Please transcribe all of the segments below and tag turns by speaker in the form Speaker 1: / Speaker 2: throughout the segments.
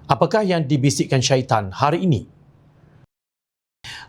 Speaker 1: Apakah yang dibisikkan syaitan hari ini?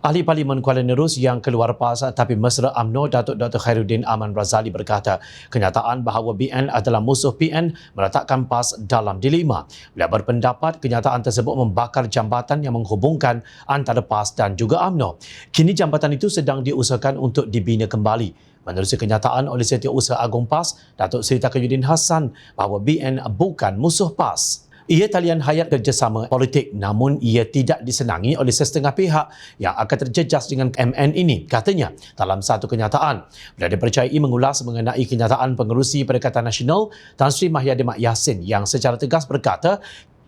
Speaker 1: Ahli Parlimen Kuala Nerus yang keluar PAS tapi mesra UMNO Datuk Dr. Khairuddin Aman Razali berkata kenyataan bahawa BN adalah musuh PN meletakkan PAS dalam dilema. Beliau berpendapat kenyataan tersebut membakar jambatan yang menghubungkan antara PAS dan juga UMNO. Kini jambatan itu sedang diusahakan untuk dibina kembali. Menerusi kenyataan oleh Setiausaha Agung PAS, Datuk Seri Taqiyuddin Hassan bahawa BN bukan musuh PAS. Ia talian hayat kerjasama politik namun ia tidak disenangi oleh sesetengah pihak yang akan terjejas dengan MN ini. Katanya dalam satu kenyataan, beliau dipercayai mengulas mengenai kenyataan pengerusi Perikatan Nasional Tan Sri Mahyadin Mak Yassin yang secara tegas berkata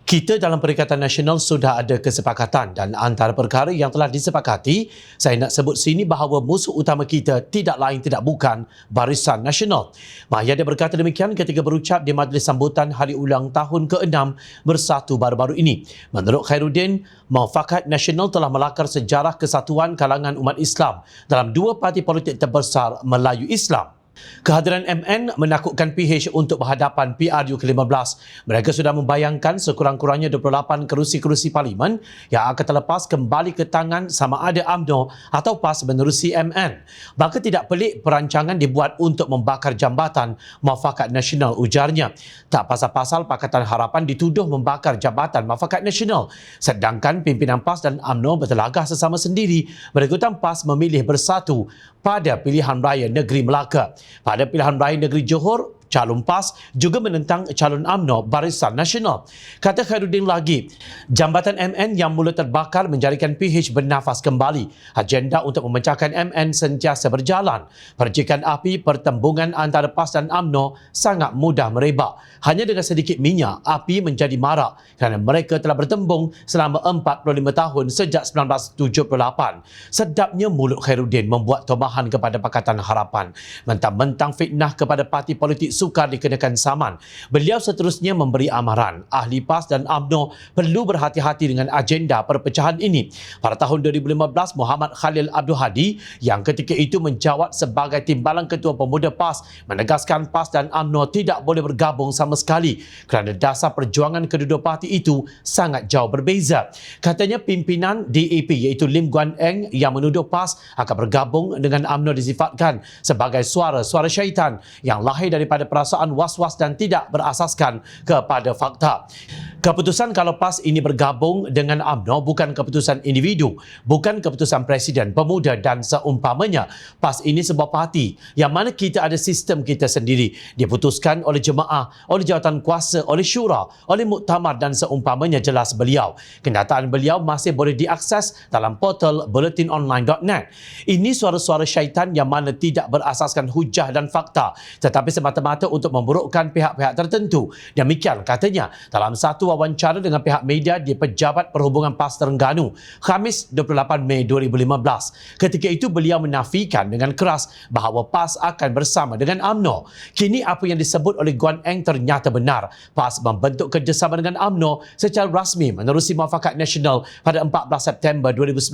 Speaker 1: kita dalam Perikatan Nasional sudah ada kesepakatan dan antara perkara yang telah disepakati, saya nak sebut sini bahawa musuh utama kita tidak lain tidak bukan Barisan Nasional. Mahyadin berkata demikian ketika berucap di majlis sambutan hari ulang tahun ke-6 Bersatu baru-baru ini. Menurut Khairuddin, Muafakat Nasional telah melakar sejarah kesatuan kalangan umat Islam dalam dua parti politik terbesar Melayu Islam. Kehadiran MN menakutkan PH untuk berhadapan PRU ke-15. Mereka sudah membayangkan sekurang-kurangnya 28 kerusi-kerusi parlimen yang akan terlepas kembali ke tangan sama ada UMNO atau PAS menerusi MN. Maka tidak pelik perancangan dibuat untuk membakar jambatan Muafakat Nasional, ujarnya. Tak pasal-pasal Pakatan Harapan dituduh membakar jambatan Muafakat Nasional. Sedangkan pimpinan PAS dan UMNO bertelagah sesama sendiri berikutan PAS memilih bersatu pada pilihan raya negeri Melaka. Pada pilihan raya negeri Johor, calon PAS juga menentang calon UMNO Barisan Nasional. Kata Khairuddin lagi, jambatan MN yang mula terbakar menjadikan PH bernafas kembali. Agenda untuk memecahkan MN sentiasa berjalan. Percikan api pertembungan antara PAS dan UMNO sangat mudah merebak. Hanya dengan sedikit minyak, api menjadi marak kerana mereka telah bertembung selama 45 tahun sejak 1978. Sedapnya mulut Khairuddin membuat tobahan kepada Pakatan Harapan. Mentang-mentang fitnah kepada parti politik sukar dikenakan saman. Beliau seterusnya memberi amaran ahli PAS dan UMNO perlu berhati-hati dengan agenda perpecahan ini. Pada tahun 2015, Muhammad Khalil Abdul Hadi yang ketika itu menjawat sebagai Timbalan Ketua Pemuda PAS menegaskan PAS dan UMNO tidak boleh bergabung sama sekali kerana dasar perjuangan kedua-dua parti itu sangat jauh berbeza. Katanya pimpinan DAP iaitu Lim Guan Eng yang menuduh PAS akan bergabung dengan UMNO disifatkan sebagai suara-suara syaitan yang lahir daripada perasaan was-was dan tidak berasaskan kepada fakta. Keputusan kalau PAS ini bergabung dengan UMNO bukan keputusan individu, bukan keputusan Presiden, Pemuda dan seumpamanya. PAS ini sebuah parti yang mana kita ada sistem kita sendiri, diputuskan oleh jemaah, oleh jawatan kuasa, oleh syura, oleh muktamar dan seumpamanya, jelas beliau. Kenyataan beliau masih boleh diakses dalam portal bulletinonline.net. Ini suara-suara syaitan yang mana tidak berasaskan hujah dan fakta, tetapi semata-mata untuk memburukkan pihak-pihak tertentu. Demikian katanya dalam satu wawancara dengan pihak media di Pejabat Perhubungan PAS Terengganu, Khamis 28 Mei 2015. Ketika itu beliau menafikan dengan keras bahawa PAS akan bersama dengan UMNO. Kini apa yang disebut oleh Guan Eng ternyata benar. PAS membentuk kerjasama dengan UMNO secara rasmi menerusi Muafakat Nasional pada 14 September 2019.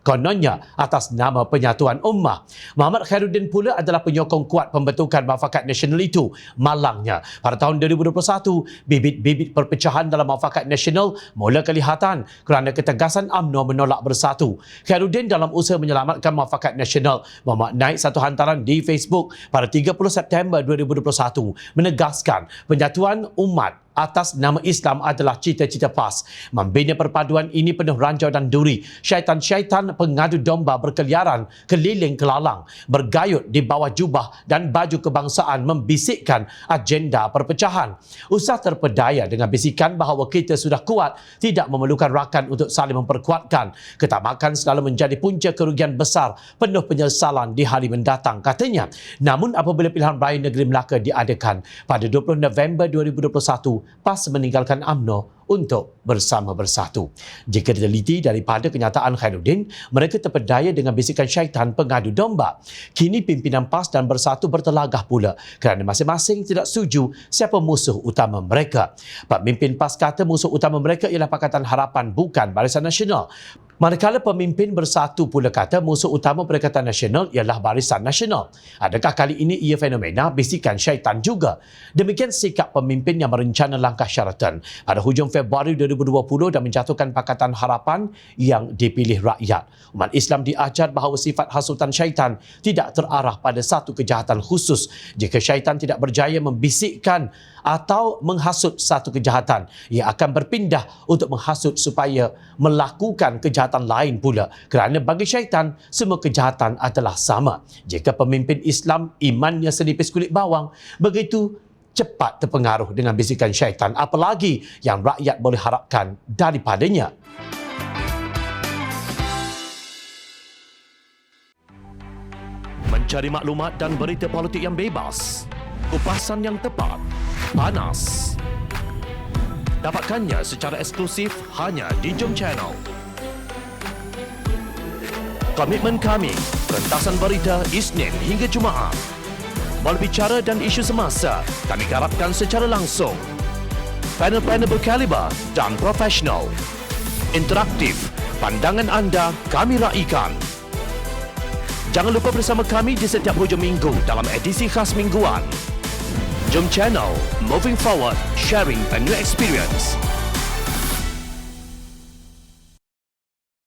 Speaker 1: Kononnya atas nama Penyatuan Ummah. Muhammad Khairuddin pula adalah penyokong kuat pembentukan Muafakat Nasional itu. Malangnya, pada tahun 2021, bibit-bibit perpecahan dalam Muafakat Nasional mula kelihatan kerana ketegasan UMNO menolak bersatu. Khairuddin dalam usaha menyelamatkan Muafakat Nasional memaknai satu hantaran di Facebook pada 30 September 2021 menegaskan penyatuan umat atas nama Islam adalah cita-cita PAS. Membina perpaduan ini penuh ranjau dan duri. Syaitan-syaitan pengadu domba berkeliaran keliling kelalang, bergayut di bawah jubah dan baju kebangsaan membisikkan agenda perpecahan. Usah terpedaya dengan bisikan bahawa kita sudah kuat, tidak memerlukan rakan untuk saling memperkuatkan. Ketamakan selalu menjadi punca kerugian besar, penuh penyesalan di hari mendatang, katanya. Namun apabila pilihan raya negeri Melaka diadakan pada 20 November 2021, PAS meninggalkan UMNO untuk bersama bersatu. Jika diteliti daripada kenyataan Khairuddin, mereka terpedaya dengan bisikan syaitan pengadu domba. Kini pimpinan PAS dan Bersatu bertelagah pula kerana masing-masing tidak setuju siapa musuh utama mereka. Pemimpin PAS kata musuh utama mereka ialah Pakatan Harapan, bukan Barisan Nasional. Manakala pemimpin Bersatu pula kata musuh utama Perikatan Nasional ialah Barisan Nasional. Adakah kali ini ia fenomena bisikan syaitan juga? Demikian sikap pemimpin yang merencana langkah syaratan. Pada hujung Februari 2020 dan menjatuhkan Pakatan Harapan yang dipilih rakyat. Umat Islam diajar bahawa sifat hasutan syaitan tidak terarah pada satu kejahatan khusus. Jika syaitan tidak berjaya membisikkan atau menghasut satu kejahatan, ia akan berpindah untuk menghasut supaya melakukan kejahatan lain pula. Kerana bagi syaitan, semua kejahatan adalah sama. Jika pemimpin Islam imannya senipis kulit bawang, begitu cepat terpengaruh dengan bisikan syaitan, apalagi yang rakyat boleh harapkan daripadanya. Mencari maklumat dan berita politik yang bebas, kupasan yang tepat, panas. Dapatkannya secara eksklusif hanya di Jom Channel. Komitmen kami, pentasan berita Isnin hingga Jumaat. Berbicara dan isu semasa, kami garapkan secara langsung. Panel-panel berkaliber dan profesional. Interaktif, pandangan anda kami raikan. Jangan lupa bersama kami di setiap hujung minggu dalam edisi khas mingguan. Jom Channel, moving forward, sharing a new experience.